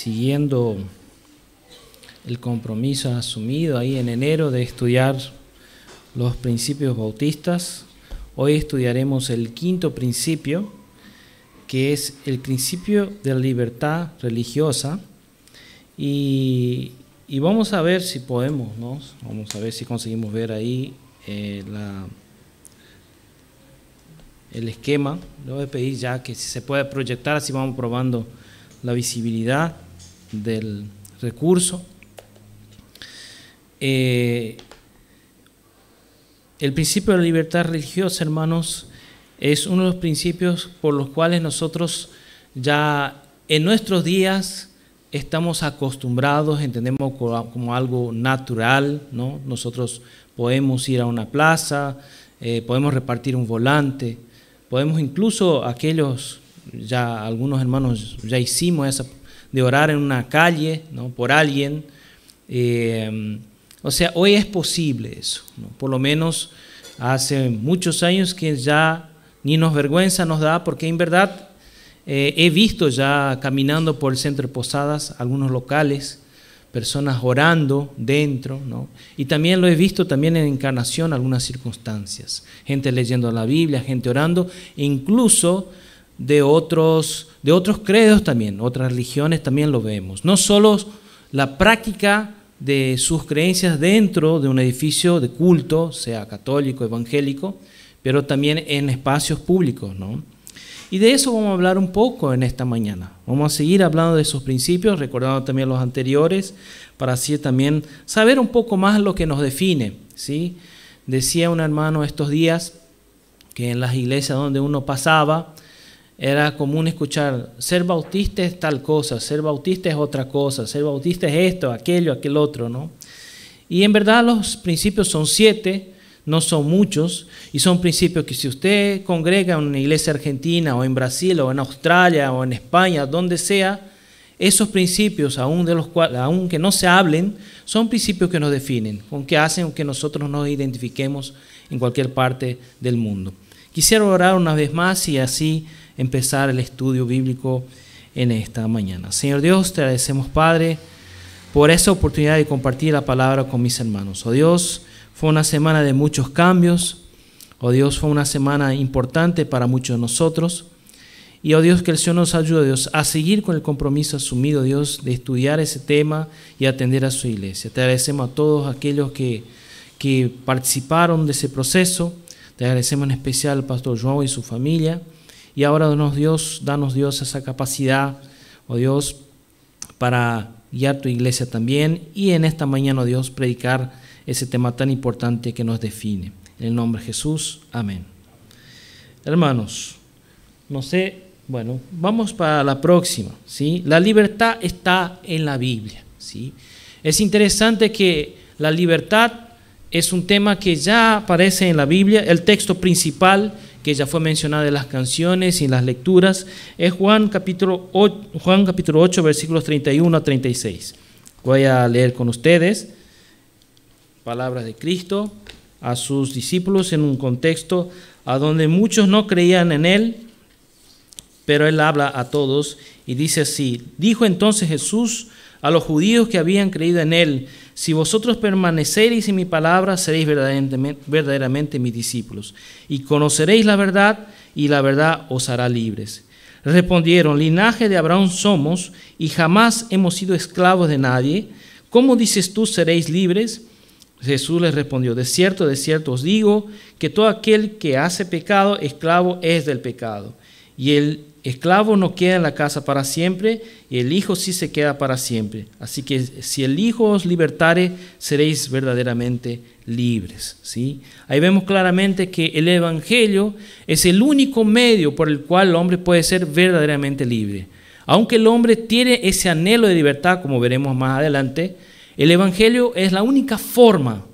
siguiendo el compromiso asumido ahí en enero de estudiar los principios bautistas. Hoy estudiaremos el quinto principio, que es el principio de la libertad religiosa. Y vamos a ver si podemos, ¿no? Vamos a ver si conseguimos ver ahí el esquema. Le voy a pedir ya que si se puede proyectar, así vamos probando la visibilidad del recurso. El principio de la libertad religiosa, hermanos, es uno de los principios por los cuales nosotros ya en nuestros días estamos acostumbrados, entendemos como algo natural, ¿no? Nosotros podemos ir a una plaza, podemos repartir un volante, podemos incluso ya algunos hermanos ya hicimos eso, de orar en una calle, ¿no? Por alguien. O sea, hoy es posible eso, ¿no? Por lo menos hace muchos años que ya ni nos vergüenza nos da, porque en verdad he visto ya caminando por el centro de Posadas algunos locales, personas orando dentro, ¿no? Y también lo he visto también en Encarnación algunas circunstancias, gente leyendo la Biblia, gente orando, incluso de otros credos también, otras religiones también lo vemos. No solo la práctica de sus creencias dentro de un edificio de culto, sea católico, evangélico, pero también en espacios públicos, ¿no? Y de eso vamos a hablar un poco en esta mañana. Vamos a seguir hablando de esos principios, recordando también los anteriores, para así también saber un poco más lo que nos define, ¿sí? Decía un hermano estos días que en las iglesias donde uno pasaba, era común escuchar, ser bautista es tal cosa, ser bautista es otra cosa, ser bautista es esto, aquello, aquel otro, ¿no? Y en verdad los principios son 7, no son muchos, y son principios que si usted congrega en una iglesia argentina, o en Brasil, o en Australia, o en España, donde sea, esos principios, aunque no se hablen, son principios que nos definen, con que hacen que nosotros nos identifiquemos en cualquier parte del mundo. Quisiera orar una vez más y así empezar el estudio bíblico en esta mañana. Señor Dios, te agradecemos, Padre, por esa oportunidad de compartir la palabra con mis hermanos. Oh Dios, fue una semana de muchos cambios. Oh Dios, fue una semana importante para muchos de nosotros. Y oh Dios, que el Señor nos ayude, Dios, a seguir con el compromiso asumido, Dios, de estudiar ese tema y atender a su iglesia. Te agradecemos a todos aquellos que participaron de ese proceso. Te agradecemos en especial al pastor João y su familia. Y ahora danos Dios esa capacidad, oh Dios, para guiar tu iglesia también. Y en esta mañana, oh Dios, predicar ese tema tan importante que nos define. En el nombre de Jesús, amén. Hermanos, no sé, bueno, vamos para la próxima, ¿sí? La libertad está en la Biblia, ¿sí? Es interesante que la libertad es un tema que ya aparece en la Biblia. El texto principal que ya fue mencionado en las canciones y en las lecturas es Juan capítulo 8, versículos 31 a 36. Voy a leer con ustedes palabras de Cristo a sus discípulos en un contexto a donde muchos no creían en Él, pero Él habla a todos y dice así: dijo entonces Jesús a los judíos que habían creído en Él: si vosotros permaneceréis en mi palabra, seréis verdaderamente mis discípulos, y conoceréis la verdad, y la verdad os hará libres. Respondieron: linaje de Abraham somos, y jamás hemos sido esclavos de nadie. ¿Cómo dices tú, seréis libres? Jesús les respondió: de cierto os digo, que todo aquel que hace pecado, esclavo es del pecado. Y el esclavo no queda en la casa para siempre, y el Hijo sí se queda para siempre. Así que si el Hijo os libertare, seréis verdaderamente libres, ¿sí? Ahí vemos claramente que el Evangelio es el único medio por el cual el hombre puede ser verdaderamente libre. Aunque el hombre tiene ese anhelo de libertad, como veremos más adelante, el Evangelio es la única forma,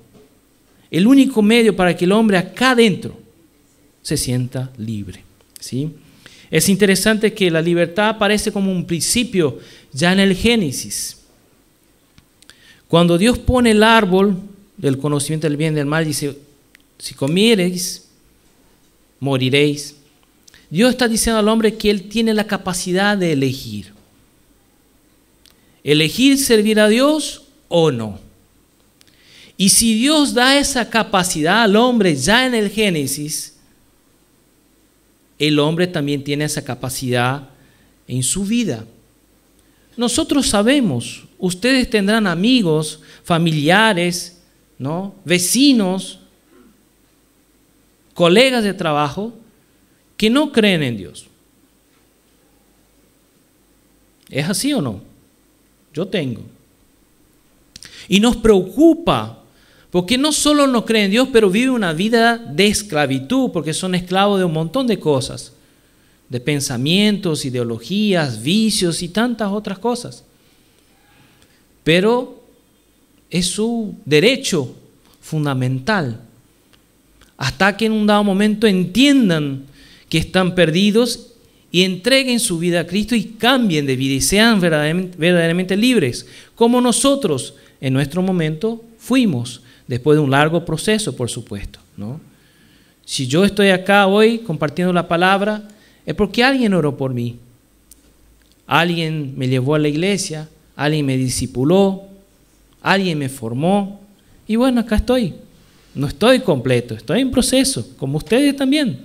el único medio para que el hombre acá adentro se sienta libre, ¿sí? Es interesante que la libertad aparece como un principio ya en el Génesis. Cuando Dios pone el árbol del conocimiento del bien y del mal, dice: si comiereis, moriréis. Dios está diciendo al hombre que él tiene la capacidad de elegir. elegir servir a Dios o no. Y si Dios da esa capacidad al hombre ya en el Génesis, el hombre también tiene esa capacidad en su vida. Nosotros sabemos, ustedes tendrán amigos, familiares, ¿no? Vecinos, colegas de trabajo que no creen en Dios. ¿Es así o no? Yo tengo. Y nos preocupa, porque no solo no creen en Dios, pero viven una vida de esclavitud, porque son esclavos de un montón de cosas, de pensamientos, ideologías, vicios y tantas otras cosas. Pero es su derecho fundamental, hasta que en un dado momento entiendan que están perdidos y entreguen su vida a Cristo y cambien de vida y sean verdaderamente libres, como nosotros en nuestro momento fuimos, después de un largo proceso, por supuesto, ¿no? Si yo estoy acá hoy compartiendo la palabra, es porque alguien oró por mí. Alguien me llevó a la iglesia, alguien me discipuló, alguien me formó, y bueno, acá estoy. No estoy completo, estoy en proceso, como ustedes también.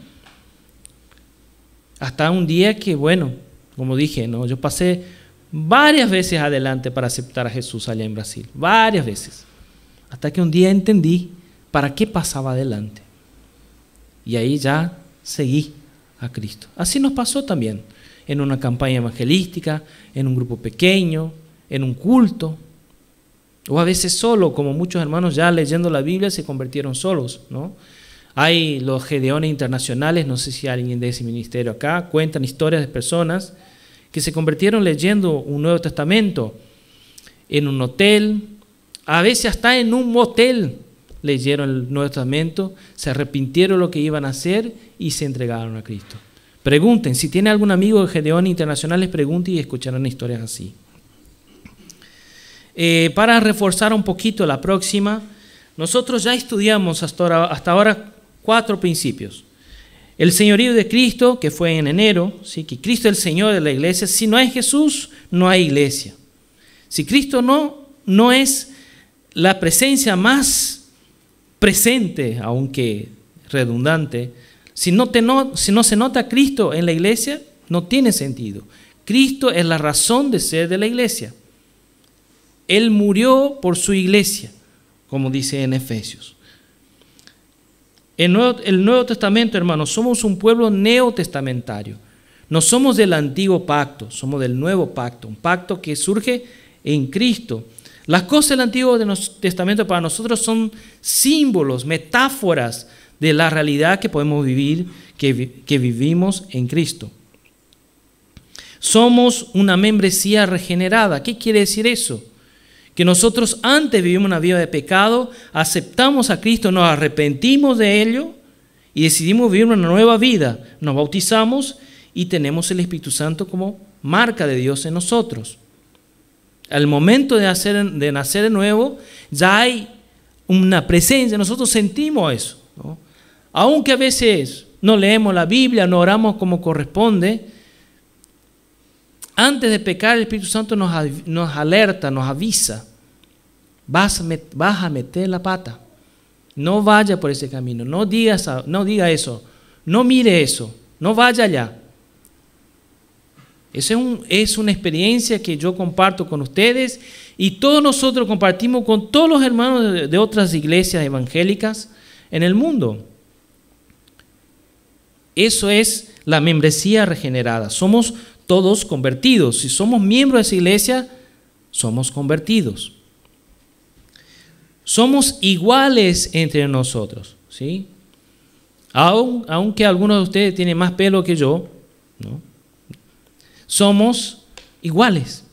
Hasta un día que, bueno, como dije, ¿no? Yo pasé varias veces adelante para aceptar a Jesús allá en Brasil, varias veces. Hasta que un día entendí para qué pasaba adelante. Y ahí ya seguí a Cristo. Así nos pasó también en una campaña evangelística, en un grupo pequeño, en un culto, o a veces solo, como muchos hermanos ya leyendo la Biblia se convirtieron solos, ¿no? Hay los Gedeones internacionales, no sé si alguien de ese ministerio acá, cuentan historias de personas que se convirtieron leyendo un Nuevo Testamento en un hotel, a veces hasta en un motel leyeron el Nuevo Testamento, se arrepintieron de lo que iban a hacer y se entregaron a Cristo. Pregunten, si tiene algún amigo de Gedeones internacionales, pregunten y escucharán historias así. Para reforzar un poquito la próxima, nosotros ya estudiamos hasta ahora 4 principios. El señorío de Cristo, que fue en enero, ¿sí? Que Cristo es el Señor de la iglesia. Si no hay Jesús, no hay iglesia. Si Cristo no es la presencia más presente, aunque redundante, si no se nota Cristo en la iglesia, no tiene sentido. Cristo es la razón de ser de la iglesia. Él murió por su iglesia, como dice en Efesios. El Nuevo Testamento, hermanos, somos un pueblo neotestamentario. No somos del antiguo pacto, somos del nuevo pacto, un pacto que surge en Cristo. Las cosas del Antiguo Testamento para nosotros son símbolos, metáforas de la realidad que podemos vivir, que vivimos en Cristo. Somos una membresía regenerada. ¿Qué quiere decir eso? Que nosotros antes vivimos una vida de pecado, aceptamos a Cristo, nos arrepentimos de ello y decidimos vivir una nueva vida. Nos bautizamos y tenemos el Espíritu Santo como marca de Dios en nosotros. Al momento de nacer de nuevo, ya hay una presencia, nosotros sentimos eso, ¿no? Aunque a veces no leemos la Biblia, no oramos como corresponde, antes de pecar el Espíritu Santo nos alerta, nos avisa. Vas a meter la pata. No vaya por ese camino. No diga eso. No mire eso. No vaya allá. Esa es una experiencia que yo comparto con ustedes y todos nosotros compartimos con todos los hermanos de otras iglesias evangélicas en el mundo. Eso es la membresía regenerada. Somos todos convertidos. Si somos miembros de esa iglesia, somos convertidos. Somos iguales entre nosotros, ¿sí? Aunque algunos de ustedes tienen más pelo que yo, ¿no? Somos iguales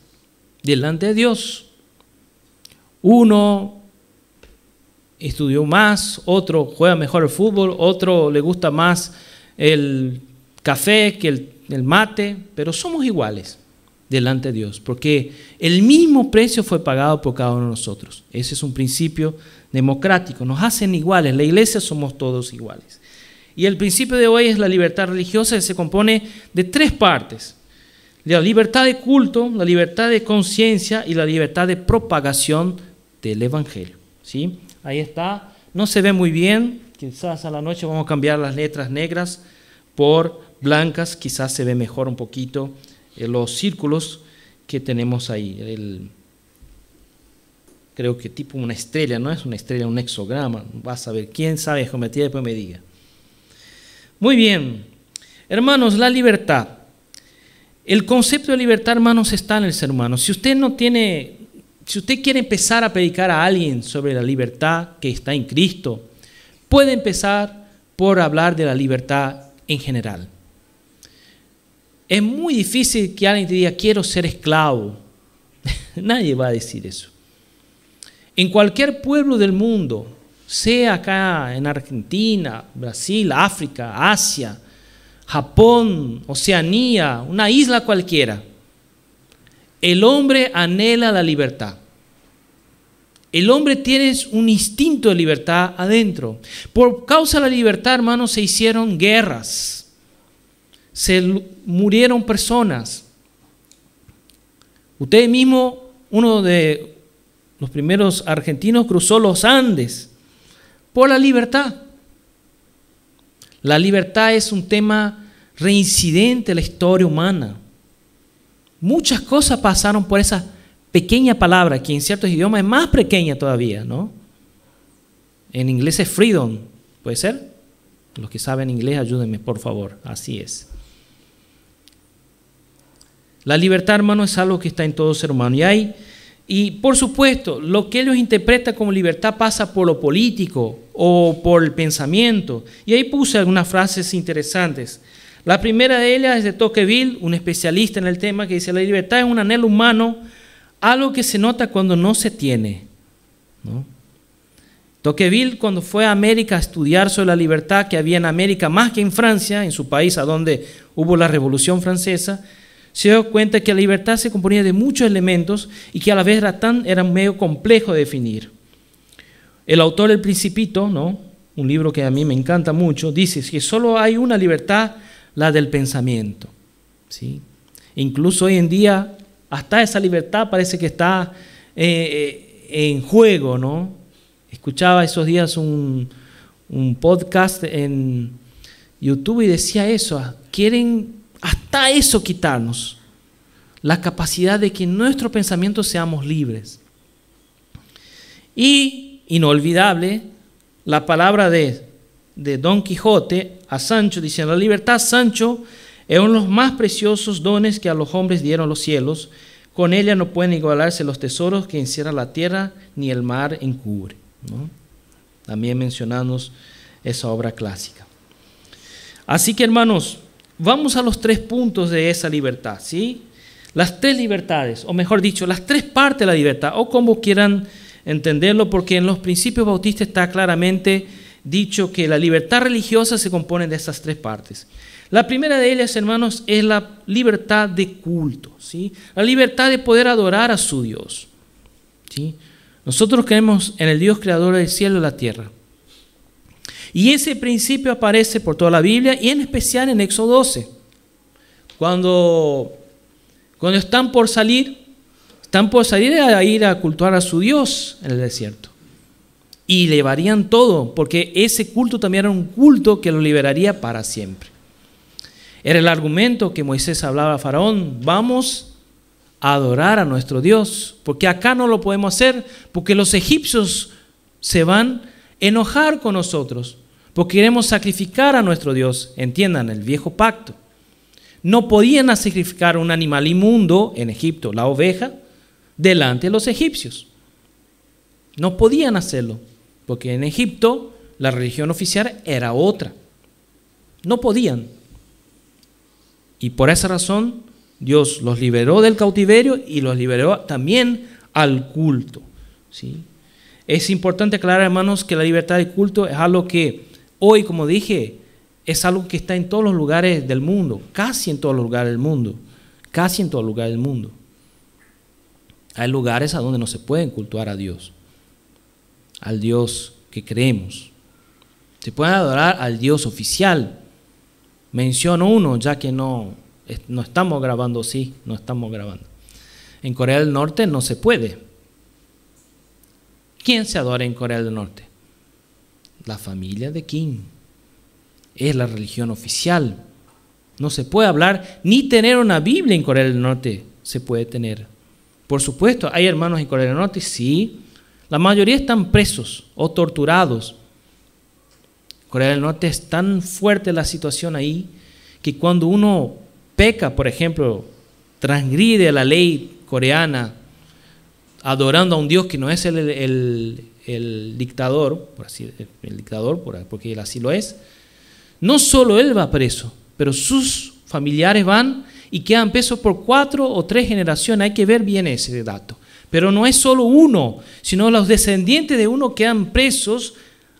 delante de Dios. Uno estudió más, otro juega mejor el fútbol, otro le gusta más el café que el mate, pero somos iguales delante de Dios, porque el mismo precio fue pagado por cada uno de nosotros. Ese es un principio democrático, nos hacen iguales, la iglesia somos todos iguales. Y el principio de hoy es la libertad religiosa, que se compone de 3 partes. La libertad de culto, la libertad de conciencia y la libertad de propagación del Evangelio. ¿Sí? Ahí está. No se ve muy bien. Quizás a la noche vamos a cambiar las letras negras por blancas. Quizás se ve mejor un poquito los círculos que tenemos ahí. Creo que tipo una estrella, no es una estrella, un hexograma. Vas a ver. ¿Quién sabe geometría? Después me diga. Muy bien. Hermanos, la libertad. El concepto de libertad, hermanos, está en el ser humano. Si usted quiere empezar a predicar a alguien sobre la libertad que está en Cristo, puede empezar por hablar de la libertad en general. Es muy difícil que alguien te diga, quiero ser esclavo. Nadie va a decir eso. En cualquier pueblo del mundo, sea acá en Argentina, Brasil, África, Asia, Japón, Oceanía, una isla cualquiera, el hombre anhela la libertad. El hombre tiene un instinto de libertad adentro. Por causa de la libertad, hermanos, se hicieron guerras. Se murieron personas. Usted mismo, uno de los primeros argentinos, cruzó los Andes por la libertad. La libertad es un tema reincidente en la historia humana. Muchas cosas pasaron por esa pequeña palabra, que en ciertos idiomas es más pequeña todavía, ¿no? En inglés es freedom, ¿puede ser? Los que saben inglés, ayúdenme, por favor. Así es. La libertad, hermano, es algo que está en todo ser humano. Y por supuesto, lo que ellos interpretan como libertad pasa por lo político o por el pensamiento. Y ahí puse algunas frases interesantes. La primera de ellas es de Tocqueville, un especialista en el tema, que dice: la libertad es un anhelo humano, algo que se nota cuando no se tiene, ¿no? Tocqueville, cuando fue a América a estudiar sobre la libertad que había en América, más que en Francia, en su país a donde hubo la Revolución Francesa, se dio cuenta que la libertad se componía de muchos elementos y que a la vez era medio complejo de definir. El autor del Principito, ¿no?, un libro que a mí me encanta mucho, dice que solo hay una libertad, la del pensamiento, ¿sí? Incluso hoy en día, hasta esa libertad parece que está en juego, ¿no? Escuchaba esos días un podcast en YouTube y decía eso, quieren hasta eso quitarnos, la capacidad de que en nuestro pensamiento seamos libres. Y, inolvidable, la palabra de Don Quijote a Sancho, diciendo: la libertad, Sancho, es uno de los más preciosos dones que a los hombres dieron los cielos. Con ella no pueden igualarse los tesoros que encierra la tierra ni el mar encubre, ¿no? También mencionamos esa obra clásica. Así que, hermanos, vamos a los 3 puntos de esa libertad, ¿sí? Las 3 libertades, o mejor dicho, las 3 partes de la libertad, o como quieran entenderlo, porque en los principios bautistas está claramente dicho que la libertad religiosa se compone de esas 3 partes. La primera de ellas, hermanos, es la libertad de culto, ¿sí? La libertad de poder adorar a su Dios, ¿sí? Nosotros creemos en el Dios creador del cielo y la tierra. Y ese principio aparece por toda la Biblia y en especial en Éxodo 12. Cuando están por salir a ir a cultuar a su Dios en el desierto. Y llevarían todo, porque ese culto también era un culto que lo liberaría para siempre. Era el argumento que Moisés hablaba a Faraón: vamos a adorar a nuestro Dios, porque acá no lo podemos hacer, porque los egipcios se van a enojar con nosotros, porque queremos sacrificar a nuestro Dios. Entiendan, el viejo pacto. No podían sacrificar un animal inmundo en Egipto, la oveja, delante de los egipcios. No podían hacerlo, porque en Egipto la religión oficial era otra. No podían. Y por esa razón Dios los liberó del cautiverio y los liberó también al culto, ¿sí? Es importante aclarar, hermanos, que la libertad de culto es algo que hoy, como dije, es algo que está en todos los lugares del mundo, casi en todos los lugares del mundo, casi en todos los lugares del mundo. Hay lugares a donde no se pueden cultuar a Dios, al Dios que creemos. Se puede adorar al Dios oficial. Menciono uno, ya que no No estamos grabando, sí, no estamos grabando. En Corea del Norte no se puede. ¿Quién se adora en Corea del Norte? La familia de Kim. Es la religión oficial. No se puede hablar ni tener una Biblia en Corea del Norte. Se puede tener. Por supuesto, ¿hay hermanos en Corea del Norte? Sí. La mayoría están presos o torturados. Corea del Norte es tan fuerte la situación ahí que cuando uno peca, por ejemplo, transgride la ley coreana, adorando a un Dios que no es el dictador, porque él así lo es, no solo él va preso, pero sus familiares van y quedan presos por 4 o 3 generaciones. Hay que ver bien ese dato. Pero no es solo uno, sino los descendientes de uno quedan presos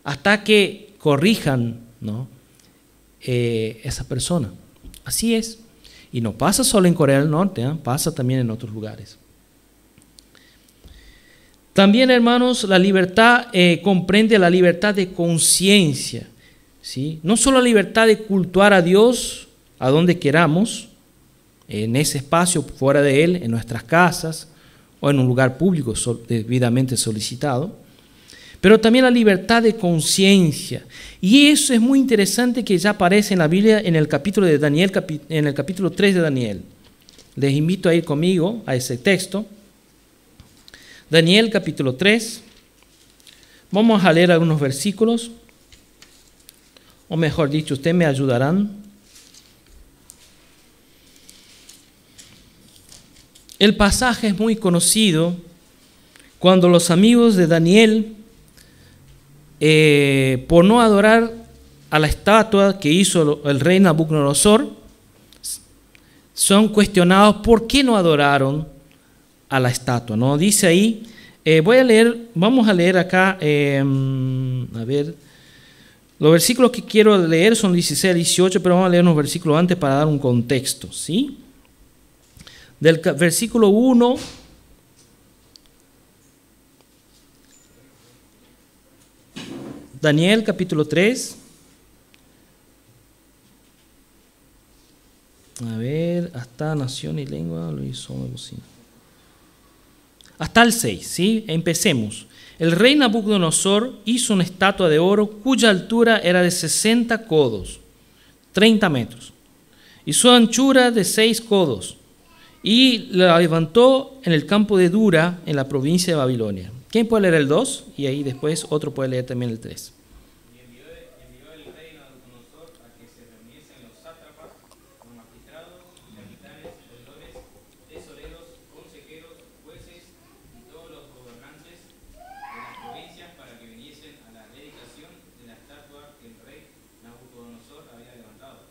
hasta que corrijan, ¿no?, esa persona. Así es. Y no pasa solo en Corea del Norte, pasa también en otros lugares. También, hermanos, la libertad comprende la libertad de conciencia, ¿sí? No solo la libertad de cultuar a Dios a donde queramos, en ese espacio, fuera de Él, en nuestras casas o en un lugar público debidamente solicitado, pero también la libertad de conciencia. Y eso es muy interesante, que ya aparece en la Biblia en el capítulo de Daniel, en el capítulo 3 de Daniel. Les invito a ir conmigo a ese texto. Daniel capítulo 3. Vamos a leer algunos versículos, o mejor dicho, ustedes me ayudarán. El pasaje es muy conocido cuando los amigos de Daniel, por no adorar a la estatua que hizo el rey Nabucodonosor, son cuestionados por qué no adoraron a la estatua, ¿no? Dice ahí, vamos a leer acá, a ver, los versículos que quiero leer son 16 a 18, pero vamos a leer unos versículos antes para dar un contexto, ¿sí? Del versículo 1 Daniel capítulo 3. A ver, hasta nación y lengua lo hizo. Hasta el 6, ¿sí? Empecemos. El rey Nabucodonosor hizo una estatua de oro cuya altura era de 60 codos, 30 metros, y su anchura de 6 codos, y la levantó en el campo de Dura, en la provincia de Babilonia. ¿Quién puede leer el 2? Y ahí después otro puede leer también el 3. Y envió el rey Nabucodonosor a que se reuniesen los sátrapas, los magistrados, capitanes, oidores, tesoreros, consejeros, jueces y todos los gobernantes de las provincias para que viniesen a la dedicación de la estatua que el rey Nabucodonosor había levantado.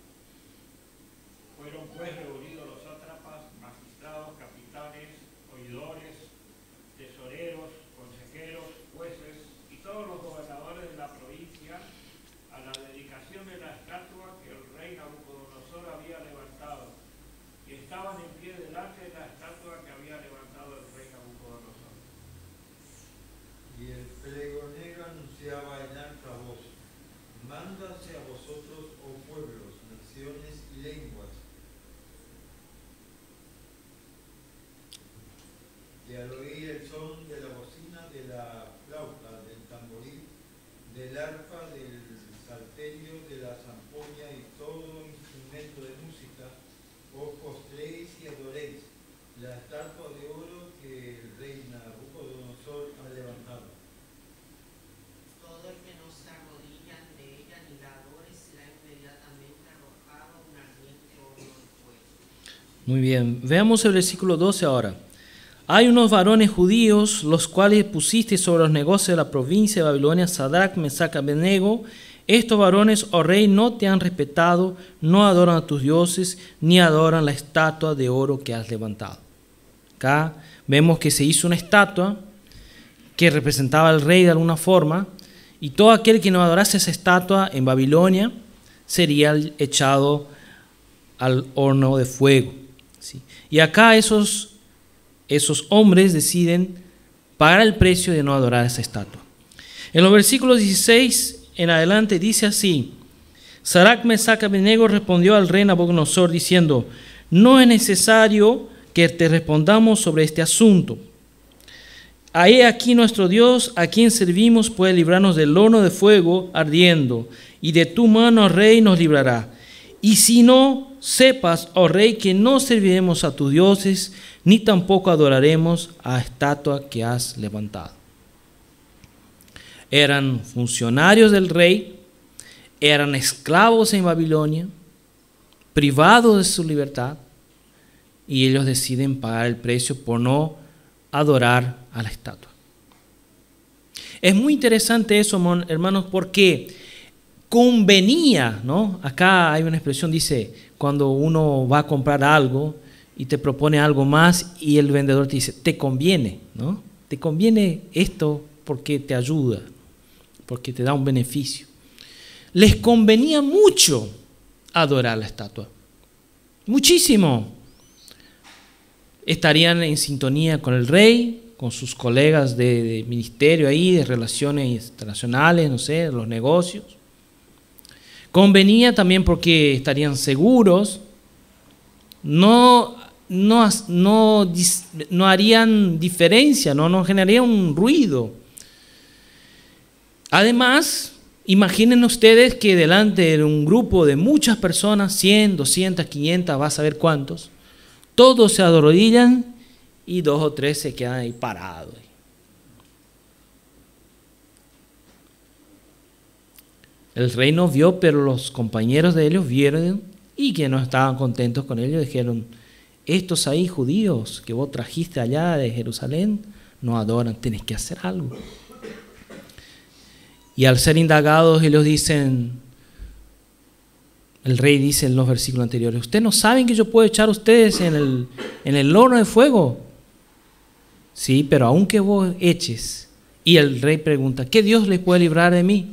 Fueron pues reunidos los sátrapas, magistrados, capitanes, oidores, tesoreros, consejeros, jueces y todos los gobernadores de la provincia a la dedicación de la estatua que el rey Nabucodonosor había levantado, y estaban en pie delante de la estatua que había levantado el rey Nabucodonosor. Y el pregonero anunciaba en alta voz: mándase a vosotros, oh pueblos, naciones y lenguas. Y al oír el son de la bocina, de la flauta, del tamboril, del arpa, del salterio, de la zampoña y todo instrumento de música, os postréis y adoréis la estatua de oro que el rey Nabucodonosor ha levantado. Todo el que no se arrodilla ante ella ni la adore será inmediatamente arrojado a un ardiente horno de fuego. Muy bien, veamos el versículo 12 ahora. Hay unos varones judíos, los cuales pusiste sobre los negocios de la provincia de Babilonia, Sadrach, Mesach, Abednego. Estos varones, oh rey, no te han respetado, no adoran a tus dioses, ni adoran la estatua de oro que has levantado. Acá vemos que se hizo una estatua que representaba al rey de alguna forma, y todo aquel que no adorase esa estatua en Babilonia sería echado al horno de fuego, ¿sí? Y acá esos hombres deciden pagar el precio de no adorar esa estatua. En los versículos 16 en adelante dice así: Sadrach, Mesach, Abednego respondió al rey Nabucodonosor diciendo: no es necesario que te respondamos sobre este asunto. He aquí nuestro Dios, a quien servimos, puede librarnos del horno de fuego ardiendo, y de tu mano, rey, nos librará. Y si no, sepas, oh rey, que no serviremos a tus dioses, ni tampoco adoraremos a estatua que has levantado. Eran funcionarios del rey, eran esclavos en Babilonia, privados de su libertad, y ellos deciden pagar el precio por no adorar a la estatua. Es muy interesante eso, hermanos, porque convenía, ¿no? Acá hay una expresión, dice, cuando uno va a comprar algo y te propone algo más y el vendedor te dice, te conviene, ¿no? Te conviene esto porque te ayuda, porque te da un beneficio. Les convenía mucho adorar la estatua, muchísimo. Estarían en sintonía con el rey, con sus colegas de ministerio ahí, de relaciones internacionales, no sé, los negocios. Convenía también porque estarían seguros, no harían diferencia, no generarían un ruido. Además, imaginen ustedes que delante de un grupo de muchas personas, 100, 200, 500, vas a ver cuántos, todos se arrodillan y 2 o 3 se quedan ahí parados. El rey no vio, pero los compañeros de ellos vieron y que no estaban contentos con ellos. Dijeron, estos ahí judíos que vos trajiste allá de Jerusalén no adoran, tenés que hacer algo. Y al ser indagados ellos dicen, el rey dice en los versículos anteriores, ¿ustedes no saben que yo puedo echar a ustedes en el horno de fuego? Sí, pero aunque vos eches. Y el rey pregunta, ¿qué Dios les puede librar de mí?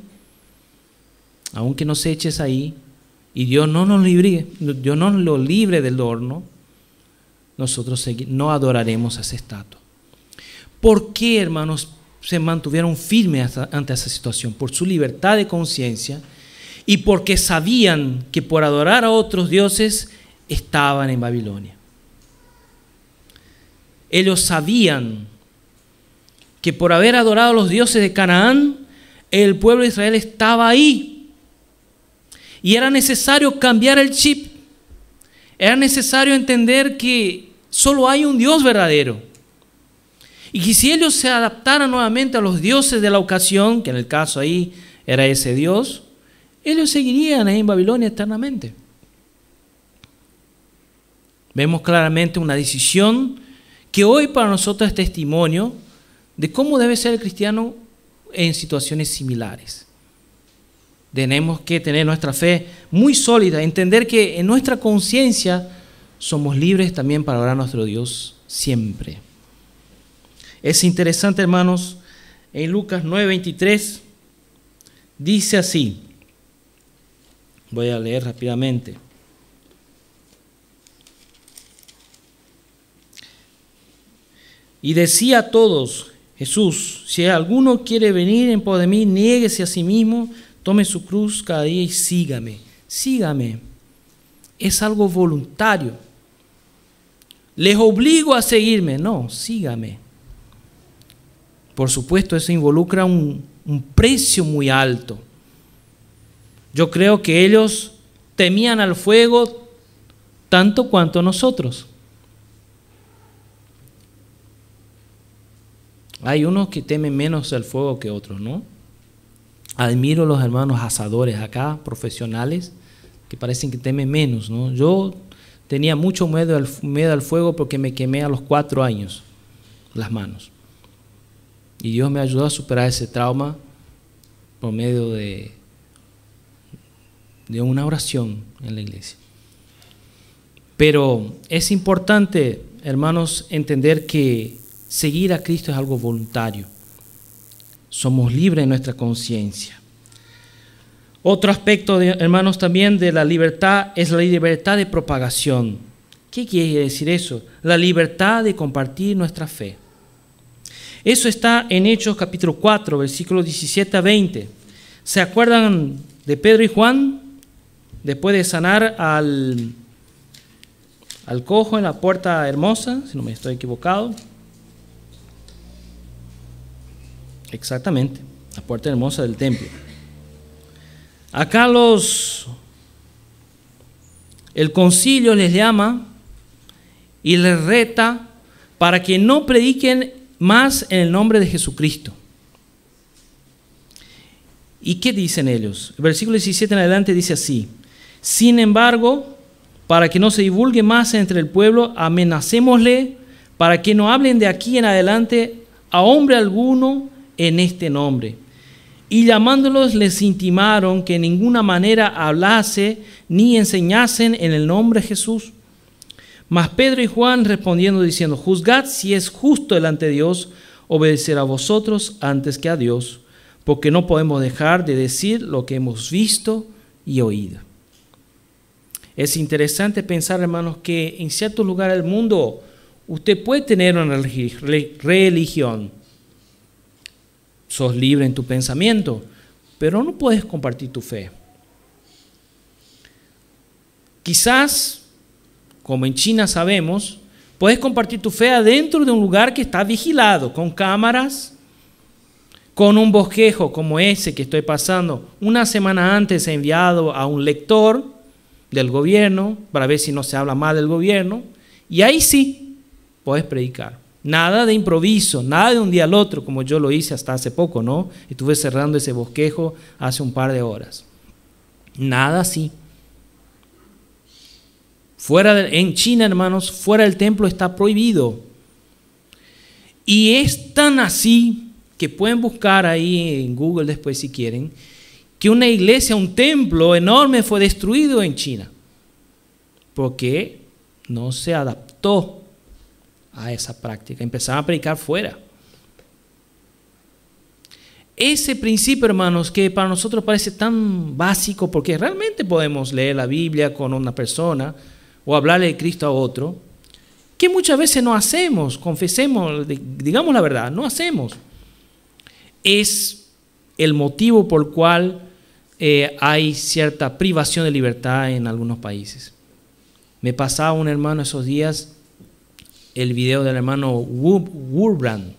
Aunque nos eches ahí y Dios no nos lo libre del horno, nosotros no adoraremos a esa estatua. ¿Por qué, hermanos, se mantuvieron firmes ante esa situación? Por su libertad de conciencia y porque sabían que por adorar a otros dioses estaban en Babilonia. Ellos sabían que por haber adorado a los dioses de Canaán, el pueblo de Israel estaba ahí. Y era necesario cambiar el chip. Era necesario entender que solo hay un Dios verdadero. Y que si ellos se adaptaran nuevamente a los dioses de la ocasión, que en el caso ahí era ese Dios, ellos seguirían ahí en Babilonia eternamente. Vemos claramente una decisión que hoy para nosotros es testimonio de cómo debe ser el cristiano en situaciones similares. Tenemos que tener nuestra fe muy sólida, entender que en nuestra conciencia somos libres también para orar a nuestro Dios siempre. Es interesante, hermanos, en Lucas 9:23 dice así, voy a leer rápidamente. Y decía a todos, Jesús, si alguno quiere venir en pos de mí, niéguese a sí mismo, tome su cruz cada día y sígame. Sígame. Es algo voluntario. Les obligo a seguirme. No, sígame. Por supuesto, eso involucra un precio muy alto. Yo creo que ellos temían al fuego tanto cuanto nosotros. Hay unos que temen menos al fuego que otros, ¿no? Admiro a los hermanos asadores acá, profesionales, que parecen que temen menos, ¿no? Yo tenía mucho miedo al fuego porque me quemé a los 4 años las manos. Y Dios me ayudó a superar ese trauma por medio de una oración en la iglesia. Pero es importante, hermanos, entender que seguir a Cristo es algo voluntario. Somos libres en nuestra conciencia. Otro aspecto, hermanos, también de la libertad es la libertad de propagación. ¿Qué quiere decir eso? La libertad de compartir nuestra fe. Eso está en Hechos capítulo 4, versículos 17 a 20. ¿Se acuerdan de Pedro y Juan? Después de sanar al al cojo en la puerta hermosa, si no me estoy equivocado. Exactamente, la puerta hermosa del templo. Acá el concilio les llama y les reta para que no prediquen más en el nombre de Jesucristo. ¿Y qué dicen ellos? El versículo 17 en adelante dice así: sin embargo, para que no se divulgue más entre el pueblo, amenacémosle para que no hablen de aquí en adelante a hombre alguno en este nombre. Y llamándolos les intimaron que en ninguna manera hablase ni enseñasen en el nombre de Jesús. Mas Pedro y Juan respondiendo diciendo: juzgad si es justo delante de Dios obedecer a vosotros antes que a Dios, porque no podemos dejar de decir lo que hemos visto y oído. Es interesante pensar, hermanos, que en ciertos lugares del mundo usted puede tener una religión. Sos libre en tu pensamiento, pero no puedes compartir tu fe. Quizás, como en China sabemos, puedes compartir tu fe adentro de un lugar que está vigilado, con cámaras, con un bosquejo como ese que estoy pasando. Una semana antes he enviado a un lector del gobierno para ver si no se habla mal del gobierno, y ahí sí puedes predicar. Nada de improviso, nada de un día al otro, como yo lo hice hasta hace poco, ¿no? Estuve cerrando ese bosquejo hace un par de horas. Nada así. En China, hermanos, fuera del templo está prohibido. Y es tan así que pueden buscar ahí en Google después si quieren, que una iglesia, un templo enorme fue destruido en China, porque no se adaptó a esa práctica, empezaron a predicar fuera. Ese principio, hermanos, que para nosotros parece tan básico, porque realmente podemos leer la Biblia con una persona o hablarle de Cristo a otro, que muchas veces no hacemos, confesemos, digamos la verdad, no hacemos. Es el motivo por el cual hay cierta privación de libertad en algunos países. Me pasaba un hermano esos días el video del hermano Wurbrand,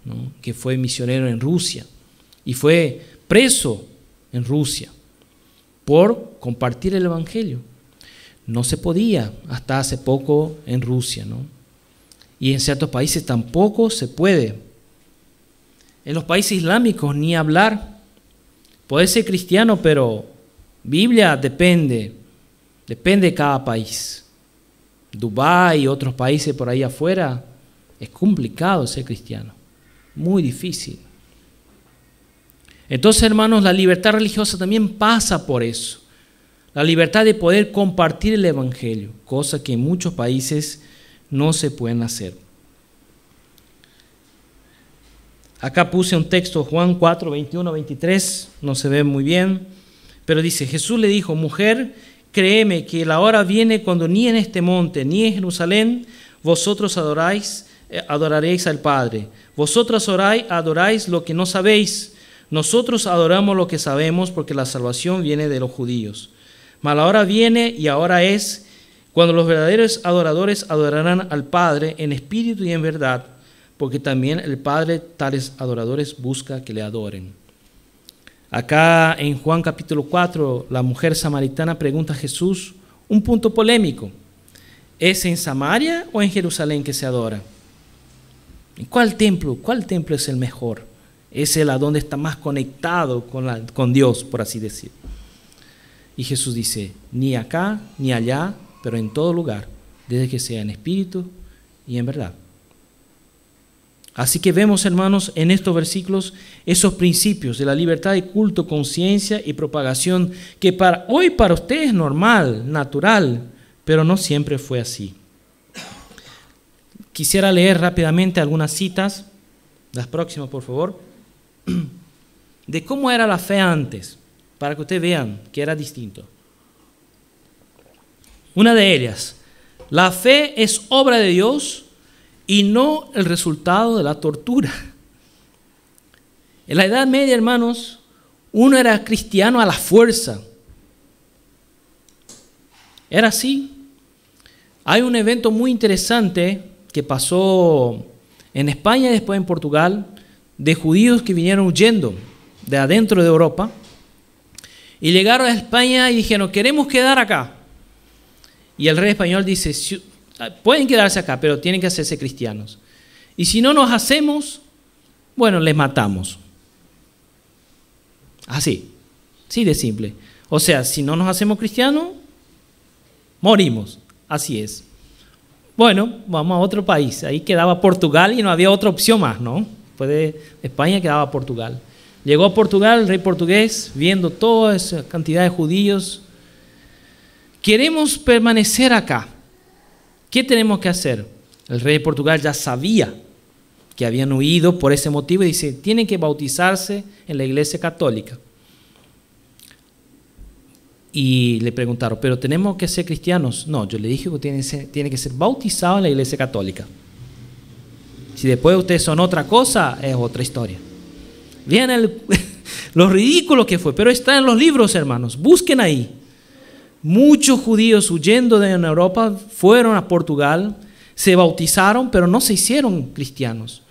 ¿no?, que fue misionero en Rusia y fue preso en Rusia por compartir el evangelio. No se podía hasta hace poco en Rusia, ¿no? Y en ciertos países tampoco se puede. En los países islámicos ni hablar. Puede ser cristiano, pero Biblia depende de cada país. Dubái y otros países por ahí afuera, es complicado ser cristiano, muy difícil. Entonces, hermanos, la libertad religiosa también pasa por eso. La libertad de poder compartir el evangelio, cosa que en muchos países no se pueden hacer. Acá puse un texto, Juan 4, 21, 23, no se ve muy bien, pero dice: Jesús le dijo: mujer, créeme que la hora viene cuando ni en este monte ni en Jerusalén vosotros adoraréis al Padre. Vosotros adoráis lo que no sabéis. Nosotros adoramos lo que sabemos, porque la salvación viene de los judíos. Mas la hora viene y ahora es cuando los verdaderos adoradores adorarán al Padre en espíritu y en verdad, porque también el Padre tales adoradores busca que le adoren. Acá en Juan capítulo 4, la mujer samaritana pregunta a Jesús un punto polémico: ¿es en Samaria o en Jerusalén que se adora? ¿En cuál templo es el mejor? Es el a donde está más conectado con Dios, por así decir. Y Jesús dice: ni acá ni allá, pero en todo lugar, desde que sea en espíritu y en verdad. Así que vemos, hermanos, en estos versículos esos principios de la libertad de culto, conciencia y propagación, que hoy para ustedes es normal, natural, pero no siempre fue así. Quisiera leer rápidamente algunas citas, las próximas por favor, de cómo era la fe antes, para que ustedes vean que era distinto. Una de ellas: la fe es obra de Dios y no el resultado de la tortura. En la Edad Media, hermanos, uno era cristiano a la fuerza. Era así. Hay un evento muy interesante que pasó en España y después en Portugal, de judíos que vinieron huyendo de adentro de Europa y llegaron a España y dijeron, queremos quedar acá. Y el rey español dice, pueden quedarse acá, pero tienen que hacerse cristianos. Y si no nos hacemos, bueno, les matamos. Así de simple. O sea, si no nos hacemos cristianos, morimos. Así es. Bueno, vamos a otro país. Ahí quedaba Portugal y no había otra opción más, ¿no? Después de España quedaba Portugal. Llegó a Portugal, el rey portugués, viendo toda esa cantidad de judíos. Queremos permanecer acá. ¿Qué tenemos que hacer? El rey de Portugal ya sabía que habían huido por ese motivo y dice, tienen que bautizarse en la iglesia católica. Y le preguntaron, ¿pero tenemos que ser cristianos? No, yo le dije que tienen que ser bautizados en la iglesia católica. Si después ustedes son otra cosa, es otra historia. Vean lo ridículo que fue, pero está en los libros, hermanos. Busquen ahí. Muchos judíos huyendo de Europa fueron a Portugal, se bautizaron, pero no se hicieron cristianos.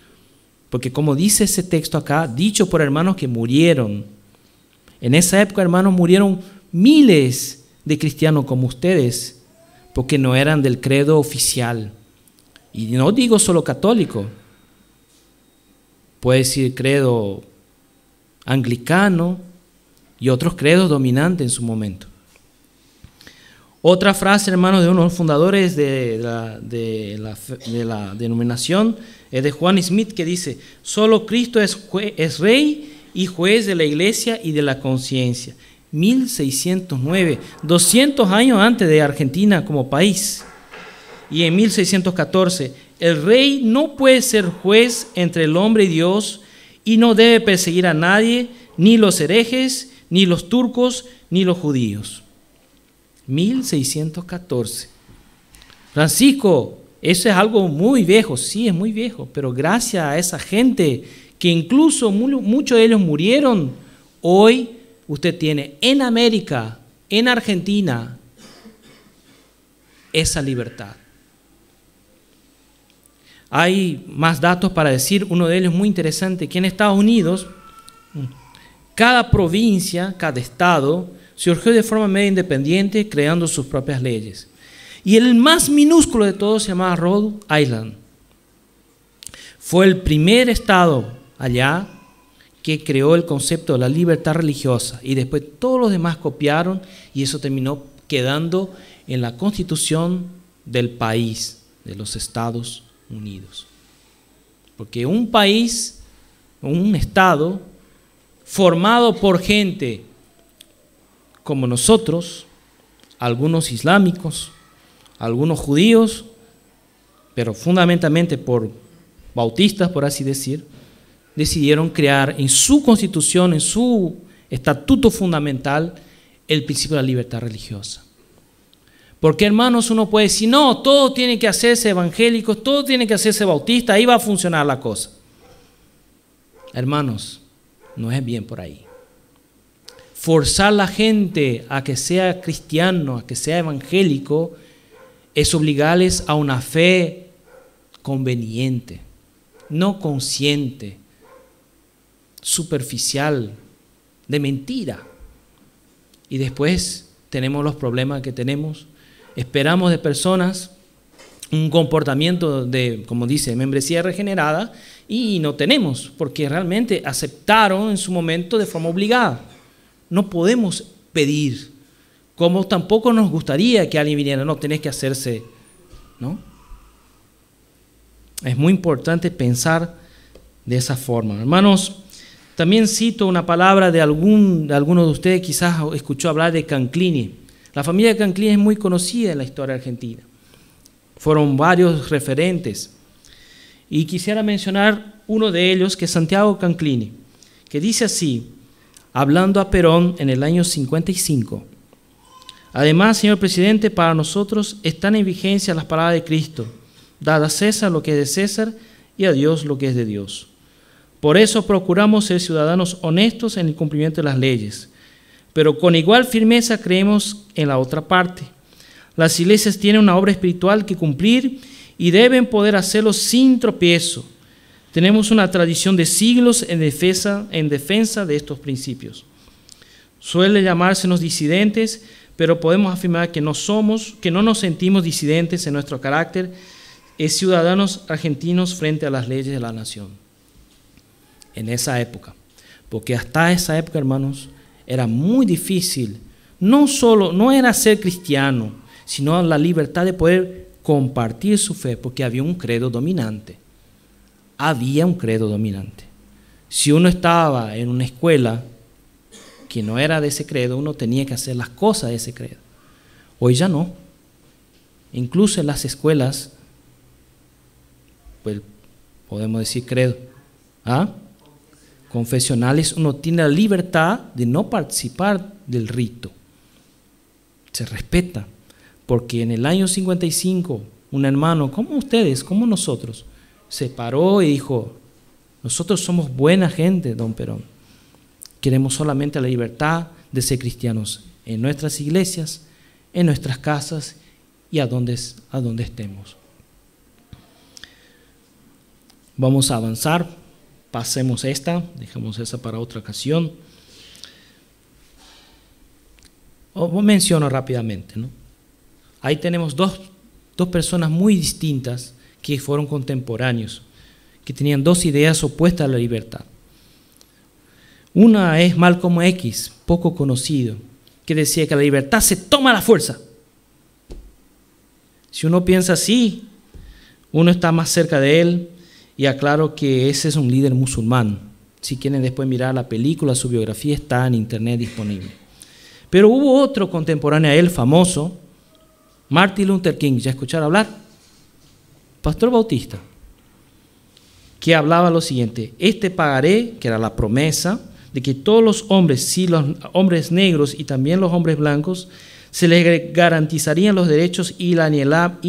Porque como dice ese texto acá, dicho por hermanos que murieron. En esa época, hermanos, murieron miles de cristianos como ustedes, porque no eran del credo oficial. Y no digo solo católico, puede decir credo anglicano y otros credos dominantes en su momento. Otra frase, hermanos, de uno de los fundadores de la denominación es de Juan Smith, que dice, solo Cristo es rey y juez de la iglesia y de la conciencia. 1609, 200 años antes de Argentina como país. Y en 1614, el rey no puede ser juez entre el hombre y Dios y no debe perseguir a nadie, ni los herejes, ni los turcos, ni los judíos. 1614. Francisco, eso es algo muy viejo, sí, es muy viejo, pero gracias a esa gente que incluso muchos de ellos murieron, hoy usted tiene en América, en Argentina, esa libertad. Hay más datos para decir, uno de ellos muy interesante, que en Estados Unidos, cada provincia, cada estado, surgió de forma medio independiente, creando sus propias leyes. Y el más minúsculo de todos se llamaba Rhode Island. Fue el primer estado allá que creó el concepto de la libertad religiosa. Y después todos los demás copiaron y eso terminó quedando en la constitución del país, de los Estados Unidos. Porque un país, un estado, formado por gente como nosotros, algunos islámicos, algunos judíos, pero fundamentalmente por bautistas, por así decir, decidieron crear en su constitución, en su estatuto fundamental, el principio de la libertad religiosa. Porque, hermanos, uno puede decir, no, todo tiene que hacerse evangélicos, todo tiene que hacerse bautista, ahí va a funcionar la cosa. Hermanos, no es bien por ahí. Forzar a la gente a que sea cristiano, a que sea evangélico, es obligarles a una fe conveniente, no consciente, superficial, de mentira. Y después tenemos los problemas que tenemos. Esperamos de personas un comportamiento de, como dice, membresía regenerada, y no tenemos, porque realmente aceptaron en su momento de forma obligada. No podemos pedir, como tampoco nos gustaría que alguien viniera, no, tenés que hacerse, ¿no? Es muy importante pensar de esa forma. Hermanos, también cito una palabra de alguno de ustedes, quizás escuchó hablar de Canclini. La familia de Canclini es muy conocida en la historia argentina. Fueron varios referentes. Y quisiera mencionar uno de ellos, que es Santiago Canclini, que dice así, hablando a Perón en el año 55. Además, señor presidente, para nosotros están en vigencia las palabras de Cristo. Dad a César lo que es de César y a Dios lo que es de Dios. Por eso procuramos ser ciudadanos honestos en el cumplimiento de las leyes. Pero con igual firmeza creemos en la otra parte. Las iglesias tienen una obra espiritual que cumplir y deben poder hacerlo sin tropiezo. Tenemos una tradición de siglos en defensa de estos principios. Suele llamársenos disidentes, pero podemos afirmar que no nos sentimos disidentes en nuestro carácter, es ciudadanos argentinos frente a las leyes de la nación. En esa época, porque hasta esa época, hermanos, era muy difícil, no era ser cristiano, sino la libertad de poder compartir su fe, porque había un credo dominante. Si uno estaba en una escuela que no era de ese credo, uno tenía que hacer las cosas de ese credo. Hoy ya no. Incluso en las escuelas, pues podemos decir credo, confesionales, uno tiene la libertad de no participar del rito. Se respeta, porque en el año 55, un hermano, como ustedes, como nosotros, se paró y dijo: nosotros somos buena gente, don Perón. Queremos solamente la libertad de ser cristianos en nuestras iglesias, en nuestras casas y a donde estemos. Vamos a avanzar, pasemos dejamos esa para otra ocasión. Menciono rápidamente, ¿no? Ahí tenemos dos personas muy distintas que fueron contemporáneos, que tenían dos ideas opuestas a la libertad. Una es Malcolm X, poco conocido, que decía que la libertad se toma a la fuerza. Si uno piensa así, uno está más cerca de él, y aclaro que ese es un líder musulmán. Si quieren después mirar la película, su biografía está en internet disponible. Pero hubo otro contemporáneo a él, famoso, Martin Luther King. ¿Ya escucharon hablar? Pastor bautista, que hablaba lo siguiente: pagaré, que era la promesa de que todos los hombres, sí, los hombres negros y también los hombres blancos, se les garantizarían los derechos inalienables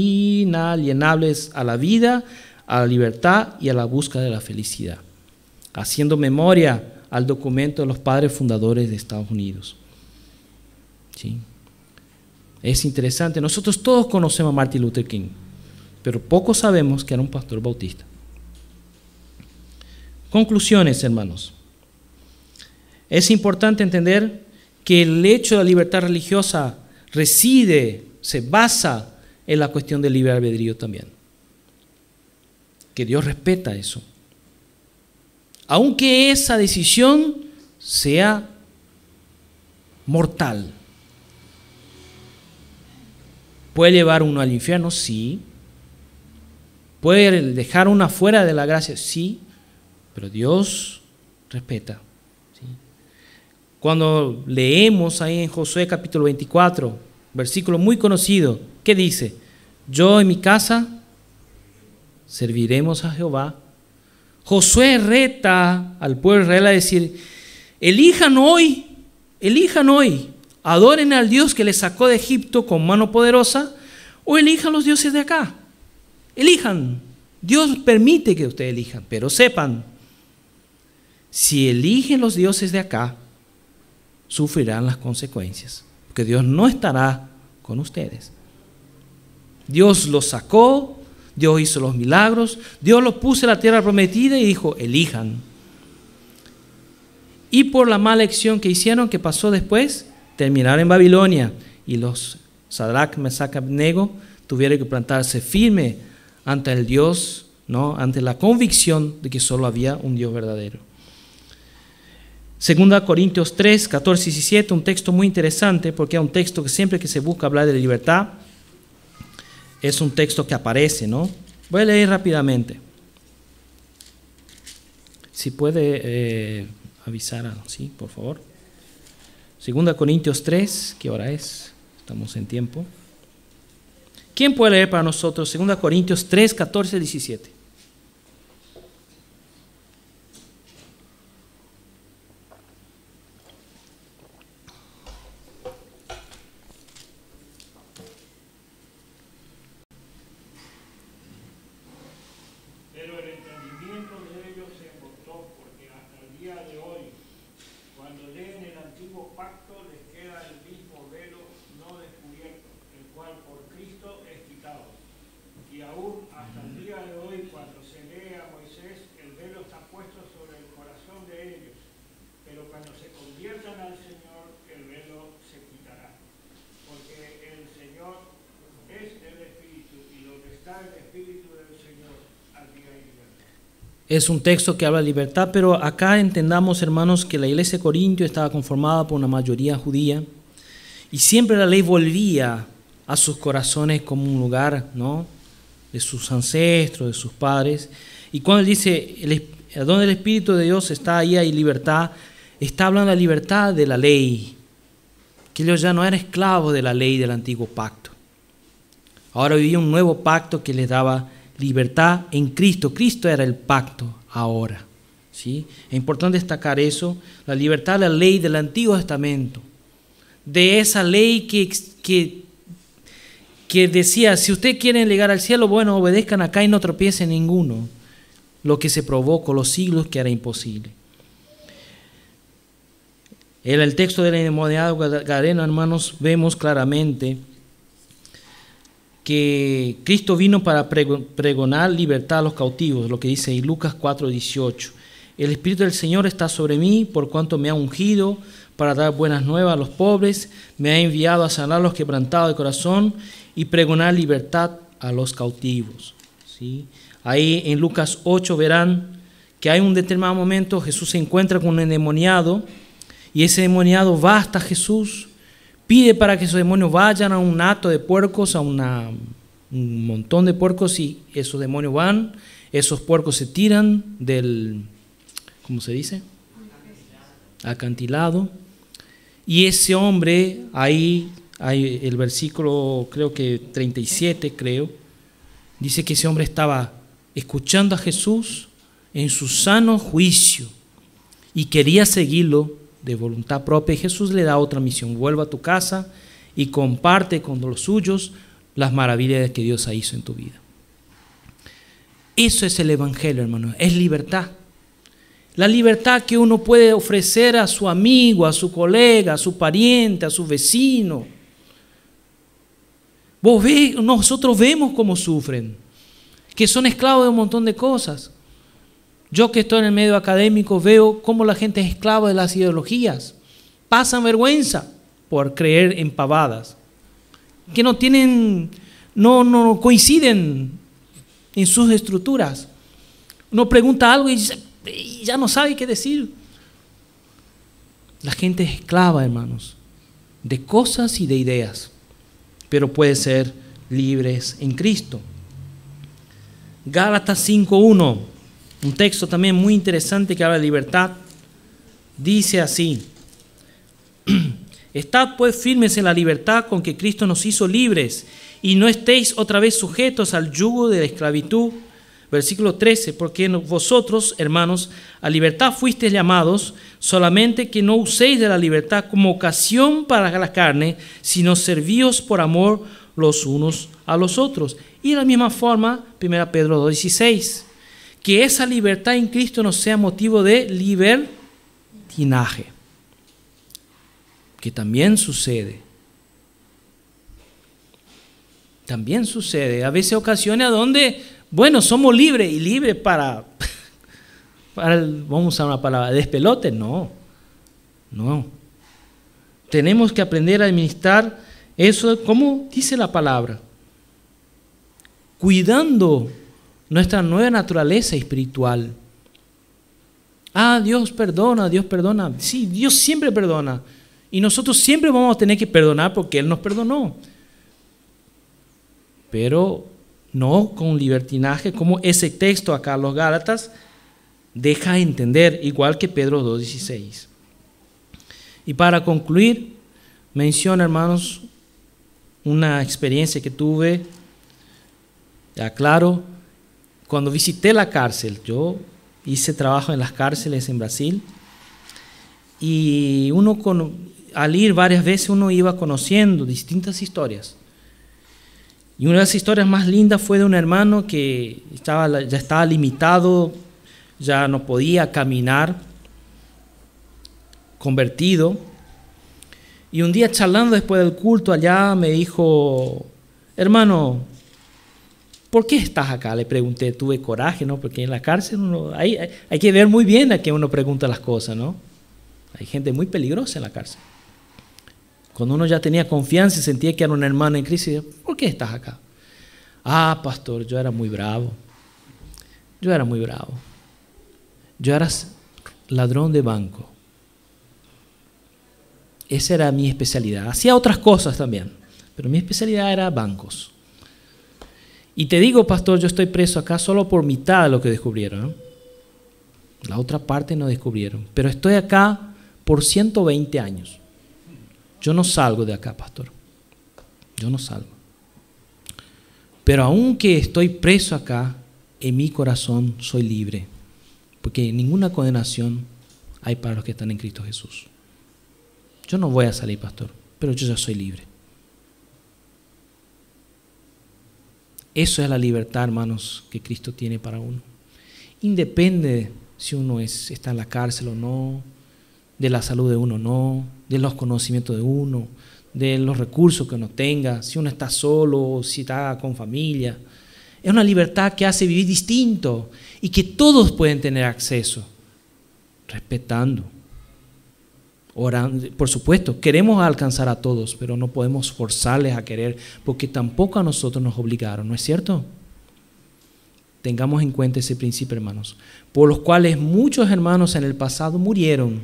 a la vida, a la libertad y a la búsqueda de la felicidad, haciendo memoria al documento de los padres fundadores de Estados Unidos. ¿Sí? Es interesante, nosotros todos conocemos a Martin Luther King, pero pocos sabemos que era un pastor bautista. Conclusiones, hermanos. Es importante entender que el hecho de la libertad religiosa se basa en la cuestión del libre albedrío también. Que Dios respeta eso. Aunque esa decisión sea mortal. ¿Puede llevar uno al infierno? Sí. ¿Puede dejar uno fuera de la gracia? Sí. Pero Dios respeta. ¿Sí? Cuando leemos ahí en Josué capítulo 24, versículo muy conocido, ¿qué dice? Yo y mi casa serviremos a Jehová. Josué reta al pueblo de Israel a decir: elijan hoy, adoren al Dios que les sacó de Egipto con mano poderosa, o elijan los dioses de acá. Elijan. Dios permite que ustedes elijan, pero sepan, si eligen los dioses de acá, sufrirán las consecuencias, porque Dios no estará con ustedes. Dios los sacó, Dios hizo los milagros, Dios los puso en la tierra prometida y dijo: elijan. Y por la mala elección que hicieron, ¿qué pasó después? Terminaron en Babilonia, y los Sadrach, Mesach, Abednego tuvieron que plantarse firme ante el Dios, ¿no? Ante la convicción de que solo había un Dios verdadero. 2 Corintios 3, 14 y 17, un texto muy interesante, porque es un texto que siempre que se busca hablar de libertad, es un texto que aparece, ¿no? Voy a leer rápidamente. Si puede avisar, sí, por favor. 2 Corintios 3, ¿qué hora es? Estamos en tiempo. ¿Quién puede leer para nosotros 2 Corintios 3, 14 y 17? Pero el entendimiento de ellos se embotó, porque hasta el día de hoy, cuando leen el antiguo pacto, les queda el mismo velo no descubierto, el cual por es un texto que habla de libertad, pero acá entendamos, hermanos, que la iglesia de Corintio estaba conformada por una mayoría judía y siempre la ley volvía a sus corazones como un lugar, ¿no?, de sus ancestros, de sus padres. Y cuando él dice, donde el Espíritu de Dios está, ahí hay libertad, está hablando de la libertad de la ley, que ellos ya no eran esclavos de la ley del antiguo pacto. Ahora vivía un nuevo pacto que les daba libertad en Cristo. Cristo era el pacto ahora, ¿sí? Es importante destacar eso, la libertad de la ley del Antiguo Testamento, de esa ley que decía, si ustedes quieren llegar al cielo, bueno, obedezcan acá y no tropiecen ninguno, lo que se probó con los siglos que era imposible. En el texto del endemoniado gadareno, hermanos, vemos claramente que Cristo vino para pregonar libertad a los cautivos, lo que dice en Lucas 4:18. El Espíritu del Señor está sobre mí, por cuanto me ha ungido para dar buenas nuevas a los pobres, me ha enviado a sanar a los quebrantados de corazón y pregonar libertad a los cautivos, ¿sí? Ahí en Lucas 8 verán que hay un determinado momento, Jesús se encuentra con un endemoniado y ese endemoniado va hasta Jesús, pide para que esos demonios vayan a un hato de puercos, a un montón de puercos, y esos demonios van, esos puercos se tiran del, ¿cómo se dice?, acantilado. Y ese hombre, ahí hay el versículo, creo que 37, dice que ese hombre estaba escuchando a Jesús en su sano juicio y quería seguirlo de voluntad propia. Y Jesús le da otra misión: vuelva a tu casa y comparte con los suyos las maravillas que Dios hizo en tu vida. Eso es el Evangelio, hermano, es libertad. La libertad que uno puede ofrecer a su amigo, a su colega, a su pariente, a su vecino. Nosotros vemos cómo sufren, que son esclavos de un montón de cosas. Yo que estoy en el medio académico veo cómo la gente es esclava de las ideologías. Pasan vergüenza por creer en pavadas que no coinciden en sus estructuras. Uno pregunta algo y ya no sabe qué decir. La gente es esclava, hermanos, de cosas y de ideas, pero puede ser libres en Cristo. Gálatas 5:1, un texto también muy interesante que habla de libertad, dice así: estad pues firmes en la libertad con que Cristo nos hizo libres, y no estéis otra vez sujetos al yugo de la esclavitud. Versículo 13, porque vosotros, hermanos, a libertad fuisteis llamados, solamente que no uséis de la libertad como ocasión para la carne, sino servíos por amor los unos a los otros. Y de la misma forma, 1 Pedro 2:16, que esa libertad en Cristo no sea motivo de libertinaje, que también sucede. También sucede. A veces ocasiones donde, bueno, somos libres, y libres para vamos a usar una palabra, despelote, no. Tenemos que aprender a administrar eso, como dice la palabra, cuidando nuestra nueva naturaleza espiritual. Dios perdona. Sí, Dios siempre perdona. Y nosotros siempre vamos a tener que perdonar porque Él nos perdonó. Pero no con libertinaje, como ese texto acá, los Gálatas, deja entender, igual que Pedro 2:16. Y para concluir, menciono, hermanos, una experiencia que tuve, ya claro, cuando visité la cárcel. Yo hice trabajo en las cárceles en Brasil, y al ir varias veces uno iba conociendo distintas historias. Y una de las historias más lindas fue de un hermano que ya estaba limitado, ya no podía caminar, convertido. Y un día, charlando después del culto allá, me dijo: hermano, ¿por qué estás acá? Le pregunté. Tuve coraje, ¿no? Porque en la cárcel hay que ver muy bien a qué uno pregunta las cosas, ¿no? Hay gente muy peligrosa en la cárcel. Cuando uno ya tenía confianza y sentía que era un hermano en Cristo, ¿por qué estás acá? Pastor, yo era muy bravo. Yo era ladrón de banco. Esa era mi especialidad. Hacía otras cosas también, pero mi especialidad era bancos. Y te digo, pastor, yo estoy preso acá solo por mitad de lo que descubrieron, ¿eh? La otra parte no descubrieron. Pero estoy acá por 120 años. Yo no salgo de acá, pastor. Yo no salgo. Pero aunque estoy preso acá, en mi corazón soy libre. Porque ninguna condenación hay para los que están en Cristo Jesús. Yo no voy a salir, pastor, pero yo ya soy libre. Eso es la libertad, hermanos, que Cristo tiene para uno. Independe si uno está en la cárcel o no, de la salud de uno o no, de los conocimientos de uno, de los recursos que uno tenga, si uno está solo o si está con familia. Es una libertad que hace vivir distinto y que todos pueden tener acceso, respetando, orando. Por supuesto, queremos alcanzar a todos, pero no podemos forzarles a querer, porque tampoco a nosotros nos obligaron, ¿no es cierto? Tengamos en cuenta ese principio, hermanos, por los cuales muchos hermanos en el pasado murieron,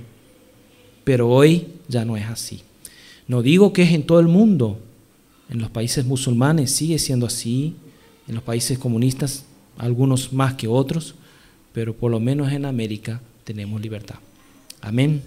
pero hoy ya no es así. No digo que es en todo el mundo, en los países musulmanes sigue siendo así, en los países comunistas algunos más que otros, pero por lo menos en América tenemos libertad. Amén.